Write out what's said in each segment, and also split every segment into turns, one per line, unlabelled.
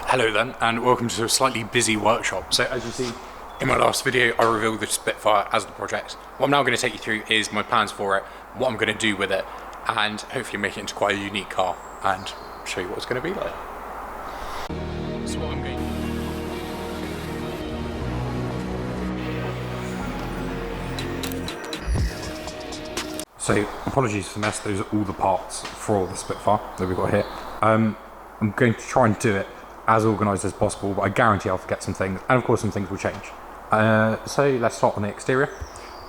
Hello then, and welcome to a slightly busy workshop. So as you see in my last video, I revealed the Spitfire as the project. What I'm now going to take you through is my plans for it, what I'm going to do with it, and hopefully make it into quite a unique car and show you what it's going to be like. So what I'm going So apologies for the mess, those are all the parts for the Spitfire that we've got here. I'm going to try and do it as organised as possible, but I guarantee I'll forget some things, and of course some things will change. So let's start on the exterior.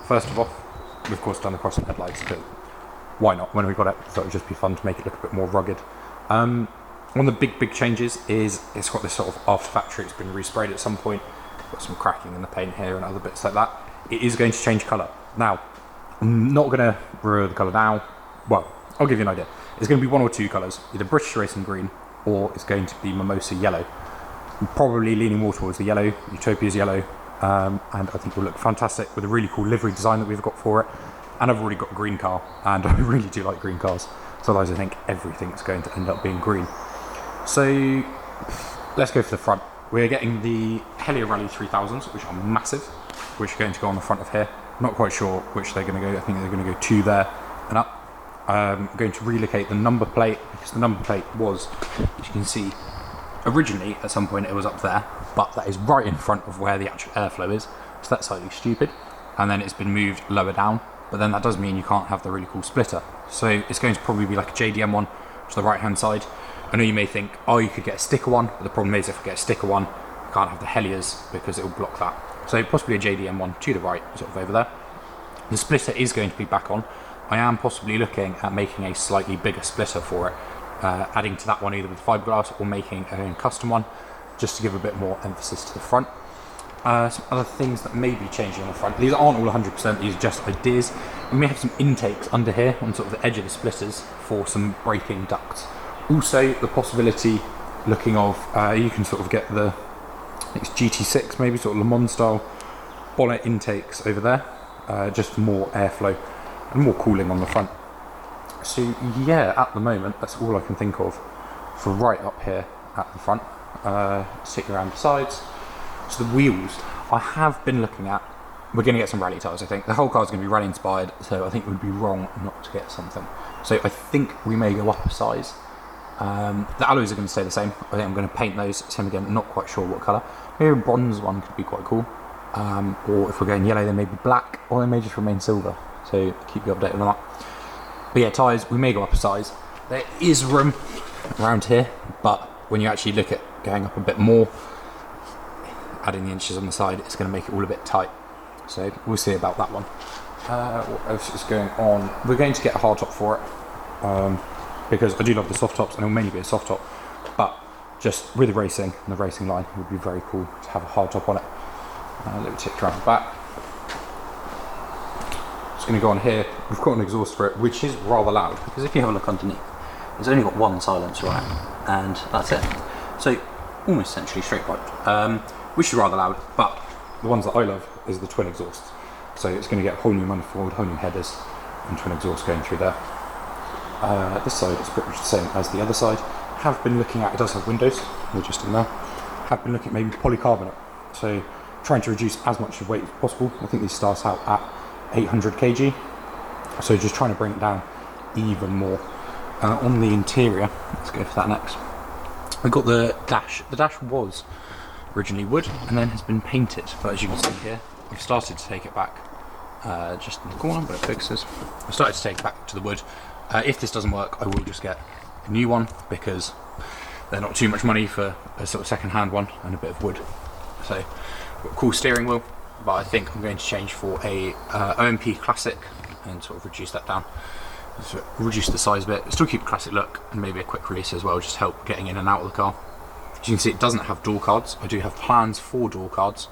First of all, we've of course done the cross and headlights, because why not? When we got it, I thought it would just be fun to make it look a bit more rugged. One of the big changes is it's got this sort of after factory, it's been resprayed at some point, got some cracking in the paint here and other bits like that. It is going to change colour. Now, I'm not going to reveal the colour now. Well, I'll give you an idea. It's going to be one or two colours, either British Racing Green or it's going to be Mimosa Yellow. I'm probably leaning more towards the yellow, Utopia's yellow, and I think it will look fantastic with a really cool livery design that we've got for it. And I've already got a green car, and I really do like green cars, so otherwise I think everything's going to end up being green. So let's go for the front. We're getting the Helia Rally 3000s, which are massive, which are going to go on the front of here. I'm not quite sure which they're going to go. I think they're going to go two there and up. I'm going to relocate the number plate, because the number plate was, as you can see, originally at some point it was up there, but that is right in front of where the actual airflow is, so that's slightly stupid. And then it's been moved lower down, but then that does mean you can't have the really cool splitter. So it's going to probably be like a JDM one to the right hand side. I know you may think, oh, you could get a sticker one, but the problem is if I get a sticker one, I can't have the Helias because it will block that. So possibly a JDM one to the right, sort of over there. The splitter is going to be back on. I am possibly looking at making a slightly bigger splitter for it, adding to that one either with fiberglass or making a own custom one, just to give a bit more emphasis to the front. Some other things that may be changing on the front. These aren't all 100%, these are just ideas. We may have some intakes under here on sort of the edge of the splitters for some braking ducts. Also, the possibility looking of, you can sort of get the, I think it's GT6 maybe, sort of Le Mans style bonnet intakes over there, just for more airflow and more cooling on the front. So yeah, at the moment, that's all I can think of for right up here at the front. Stick around the sides. So the wheels, I have been looking at, we're going to get some rally tyres I think. The whole car is going to be rally inspired, so I think it would be wrong not to get something. So I think we may go up a size. The alloys are going to stay the same. I think I'm going to paint those, same again, not quite sure what colour. Maybe a bronze one could be quite cool. Or if we're going yellow, they may be black, or they may just remain silver. So keep you updated on that. But yeah, tyres, we may go up a size. There is room around here, but when you actually look at going up a bit more, adding the inches on the side, it's going to make it all a bit tight. So we'll see about that one. What else is going on? We're going to get a hard top for it, because I do love the soft tops, and it'll mainly be a soft top. But just with the racing and the racing line, it would be very cool to have a hard top on it. A little tip around the back. Just going to go on here. We've got an exhaust for it, which is rather loud, because if you have a look underneath, it's only got one silencer on it, and that's it. So almost essentially straight pipe, which is rather loud. But the ones that I love is the twin exhausts. So it's going to get a whole new manifold, whole new headers, and twin exhausts going through there. This side is pretty much the same as the other side. Have been looking at, it does have windows, they're just in there. Have been looking at maybe polycarbonate. So trying to reduce as much of weight as possible. I think these start out at 800 kg. So just trying to bring it down even more. On the interior, let's go for that next. We've got the dash. The dash was originally wood and then has been painted. But as you can see here, I've started to take it back. Just in the corner, but it focuses. I've started to take it back to the wood. If this doesn't work, I will just get a new one, because they're not too much money for a sort of second-hand one and a bit of wood. So, got a cool steering wheel, but I think I'm going to change for a OMP Classic and sort of reduce that down. So reduce the size a bit, still keep a classic look, and maybe a quick release as well, just help getting in and out of the car. As you can see, it doesn't have door cards. I do have plans for door cards,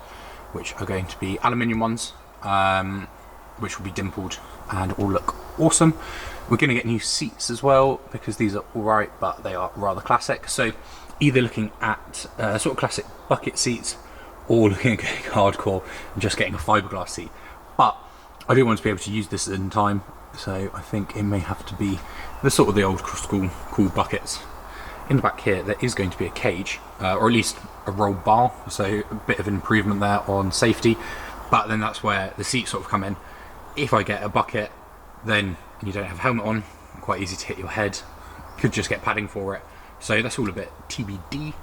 which are going to be aluminium ones, which will be dimpled and all look awesome. We're going to get new seats as well, because these are alright, but they are rather classic. So either looking at sort of classic bucket seats, or looking at getting hardcore and just getting a fiberglass seat. But I do want to be able to use this in time, so I think it may have to be the sort of the old school cool buckets. in the back here there is going to be a cage, or at least a roll bar, so a bit of an improvement there on safety. But then that's where the seats sort of come in. If I get a bucket, then you don't have a helmet on, quite easy to hit your head. Could just get padding for it. So that's all a bit TBD.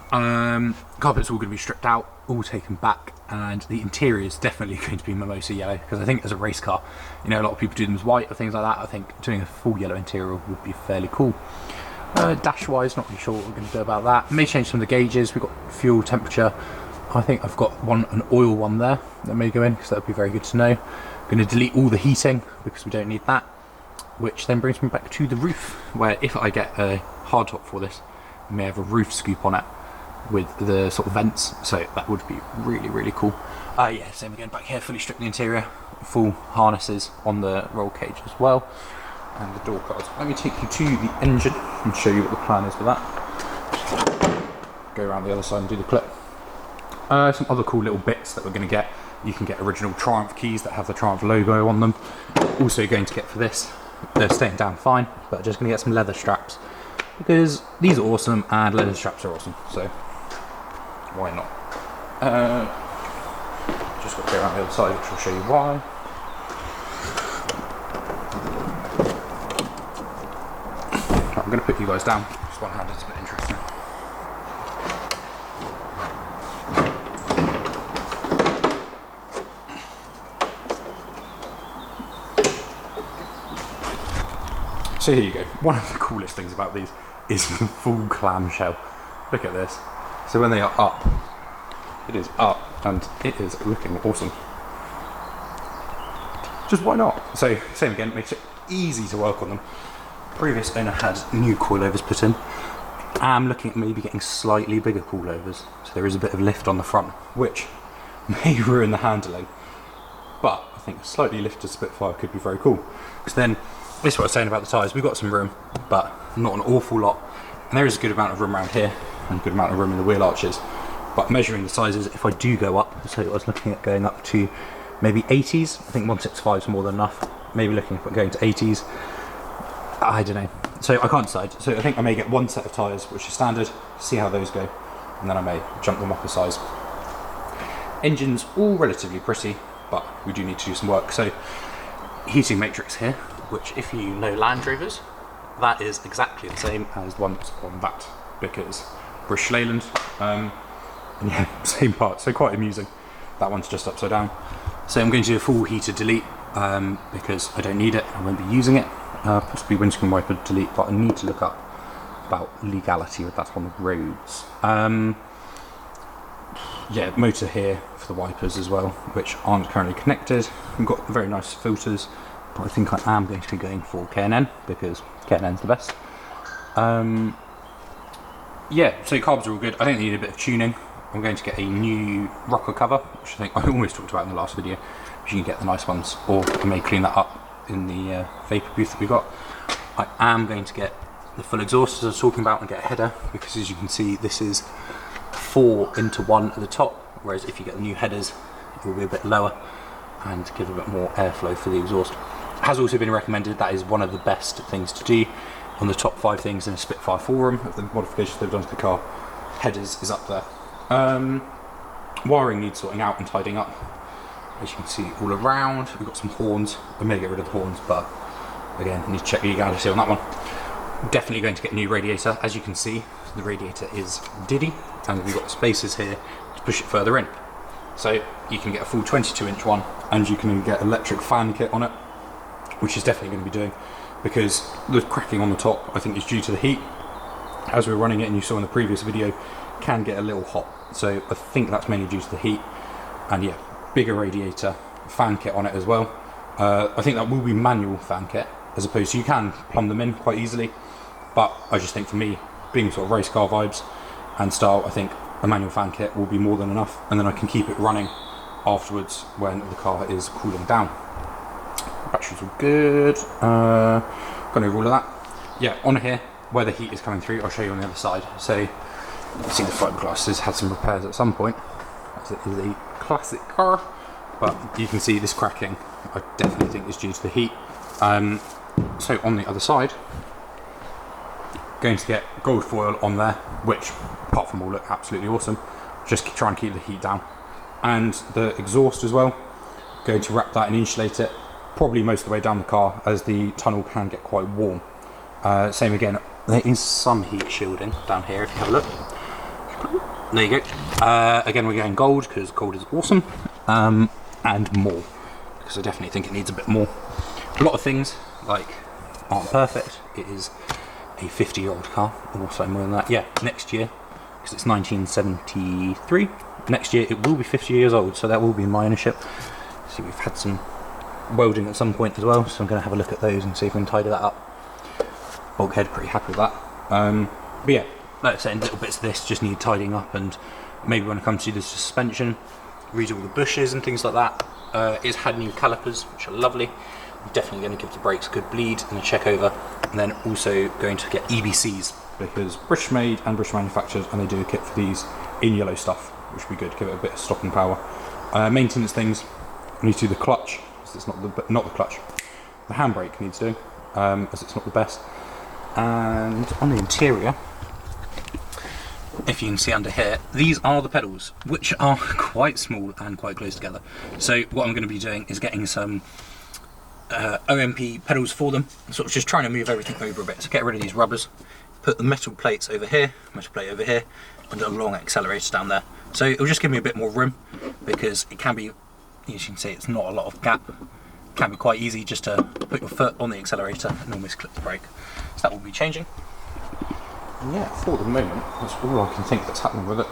Carpet's all going to be stripped out, all taken back, and the interior is definitely going to be mimosa yellow, because I think as a race car, you know, a lot of people do them as white or things like that. I think doing a full yellow interior would be fairly cool. Dash wise, not really sure what we're going to do about that. May change some of the gauges. We've got fuel, temperature. I think I've got an oil one there that may go in, because that would be very good to know. I'm going to delete all the heating because we don't need that, which then brings me back to the roof, where if I get a hardtop for this, I may have a roof scoop on it with the sort of vents, so that would be really, really cool. Yeah, same again back here, fully stripped the interior, full harnesses on the roll cage as well, and the door cards. Let me take you to the engine and show you what the plan is for that. Go around the other side and do the clip. Some other cool little bits that we're going to get. You can get original Triumph keys that have the Triumph logo on them. Also going to get for this, they're staying down fine, but just going to get some leather straps, because these are awesome and leather straps are awesome, so why not? Just got to go around the other side, which will show you why. I'm going to put you guys down, just one hand, it's a bit interesting. So here you go. One of the coolest things about these is the full clamshell. Look at this. So when they are up, it is up and it is looking awesome. Just why not? So same again, makes it easy to work on them. Previous owner had new coilovers put in. I'm looking at maybe getting slightly bigger coilovers, so there is a bit of lift on the front, which may ruin the handling. But I think a slightly lifted Spitfire could be very cool. Because then, this is what I was saying about the tyres, we've got some room, but not an awful lot. And there is a good amount of room around here, and a good amount of room in the wheel arches. But measuring the sizes, if I do go up, so I was looking at going up to maybe 80s, I think 165 is more than enough. Maybe looking at going to 80s, I don't know. So I can't decide. So I think I may get one set of tyres, which is standard, see how those go, and then I may jump them up a size. Engine's all relatively pretty, but we do need to do some work. So heating matrix here, which if you know Land Rovers, that is exactly the same as the one that's on that, because British Leyland, and yeah, same part, so quite amusing. That one's just upside down. So I'm going to do a full heater delete, because I don't need it, I won't be using it. Possibly windscreen wiper delete, but I need to look up about legality with that on the roads. Yeah, motor here for the wipers as well, which aren't currently connected. We've got very nice filters, but I think I am going to be going for K&N, because K&N's the best. Yeah, so carbs are all good. I don't need a bit of tuning. I'm going to get a new rocker cover, which I think I almost talked about in the last video. You can get the nice ones, or I may clean that up in the vapor booth that we got. I am going to get the full exhaust as I was talking about and get a header, because as you can see this is 4 into 1 at the top, whereas if you get the new headers it will be a bit lower and give a bit more airflow for the exhaust. It has also been recommended, that is one of the best things to do on the top 5 things in a Spitfire forum of the modifications they've done to the car. Headers is up there. Wiring needs sorting out and tidying up. As you can see all around, we've got some horns. I may get rid of the horns, but again, I need to check legality on that one. Definitely going to get a new radiator. As you can see, the radiator is Diddy, and we've got spaces here to push it further in. So you can get a full 22-inch one, and you can get electric fan kit on it, which is definitely going to be doing, because the cracking on the top, I think, is due to the heat. As we were running it, and you saw in the previous video, can get a little hot. So I think that's mainly due to the heat, and yeah, bigger radiator, fan kit on it as well. I think that will be manual fan kit, as opposed to, you can plumb them in quite easily, but I just think for me, being sort of race car vibes and style, I think a manual fan kit will be more than enough, and then I can keep it running afterwards when the car is cooling down. Batteries all good. Gone over all of that. Yeah, on here, where the heat is coming through, I'll show you on the other side. So you can see the fiberglass has had some repairs at some point, as it is a classic car, but you can see this cracking, I definitely think is due to the heat. So on the other side, Going to get gold foil on there, which apart from all look absolutely awesome, just trying to keep the heat down. And the exhaust as well, going to wrap that and insulate it probably most of the way down the car, as the tunnel can get quite warm. Same again, there is some heat shielding down here if you have a look. There you go. Again, we're going gold because gold is awesome, and more, because I definitely think it needs a bit more. A lot of things like aren't perfect. It is a 50-year-old car, also more than that. Yeah, next year, because it's 1973, next year it will be 50 years old, so that will be my ownership. See, we've had some welding at some point as well, so I'm going to have a look at those and see if we can tidy that up. Bulkhead, pretty happy with that. But yeah, like I said, little bits of this just need tidying up, and maybe when it comes to the suspension, redo all the bushes and things like that. It's had new calipers, which are lovely. I'm definitely going to give the brakes a good bleed and a check over, and then also going to get EBCs, because British made and British manufactured, and they do a kit for these in yellow stuff, which would be good, give it a bit of stopping power. Maintenance things, I need to do the clutch, because it's not the clutch. The handbrake needs doing, as it's not the best. And on the interior, if you can see under here, these are the pedals, which are quite small and quite close together. So what I'm going to be doing is getting some OMP pedals for them, sort of just trying to move everything over a bit. So get rid of these rubbers, put the metal plates over here, metal plate over here, and a long accelerator down there. So it'll just give me a bit more room, because it can be, as you can see, it's not a lot of gap. It can be quite easy just to put your foot on the accelerator and almost clip the brake. So that will be changing. And yeah, for the moment, that's all I can think that's happening with it.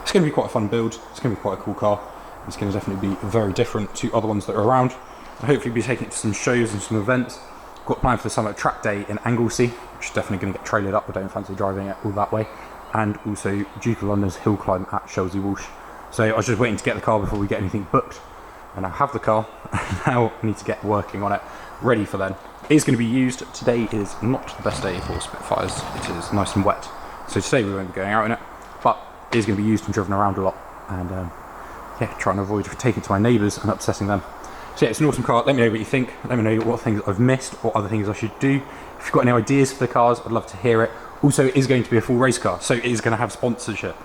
It's going to be quite a fun build. It's going to be quite a cool car. It's going to definitely be very different to other ones that are around. I'll hopefully be taking it to some shows and some events. Got planned for the summer track day in Anglesey, which is definitely going to get trailered up. I don't fancy driving it all that way. And also Duke of London's hill climb at Chelsea Walsh. So I was just waiting to get the car before we get anything booked. And I have the car, and now I need to get working on it, ready for then. It is going to be used. Today is not the best day for Spitfires. It is nice and wet. So today we won't be going out in it, but it is going to be used and driven around a lot. And yeah, trying to avoid taking it to my neighbours and upsetting them. So yeah, it's an awesome car. Let me know what you think. Let me know what things I've missed or other things I should do. If you've got any ideas for the cars, I'd love to hear it. Also, it is going to be a full race car, so it is going to have sponsorship.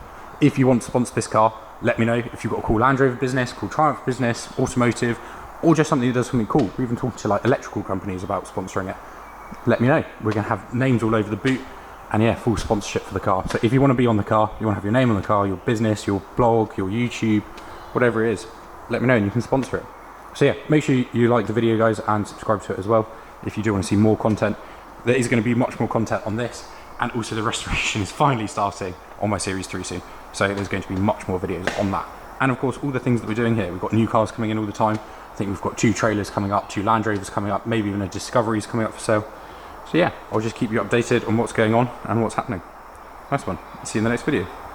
If you want to sponsor this car, let me know. If you've got a cool Land Rover business, cool Triumph business, automotive, or just something that does something cool. We're even talking to like electrical companies about sponsoring it. Let me know. We're going to have names all over the boot, and yeah, full sponsorship for the car. So if you want to be on the car, you want to have your name on the car, your business, your blog, your YouTube, whatever it is, let me know and you can sponsor it. So yeah, make sure you like the video, guys, and subscribe to it as well if you do want to see more content. There is going to be much more content on this, and also the restoration is finally starting on my Series 3 soon. So there's going to be much more videos on that. And of course, all the things that we're doing here. We've got new cars coming in all the time. I think we've got 2 trailers coming up, 2 Land Rovers coming up, maybe even a Discovery's coming up for sale. So yeah, I'll just keep you updated on what's going on and what's happening. Nice one. See you in the next video.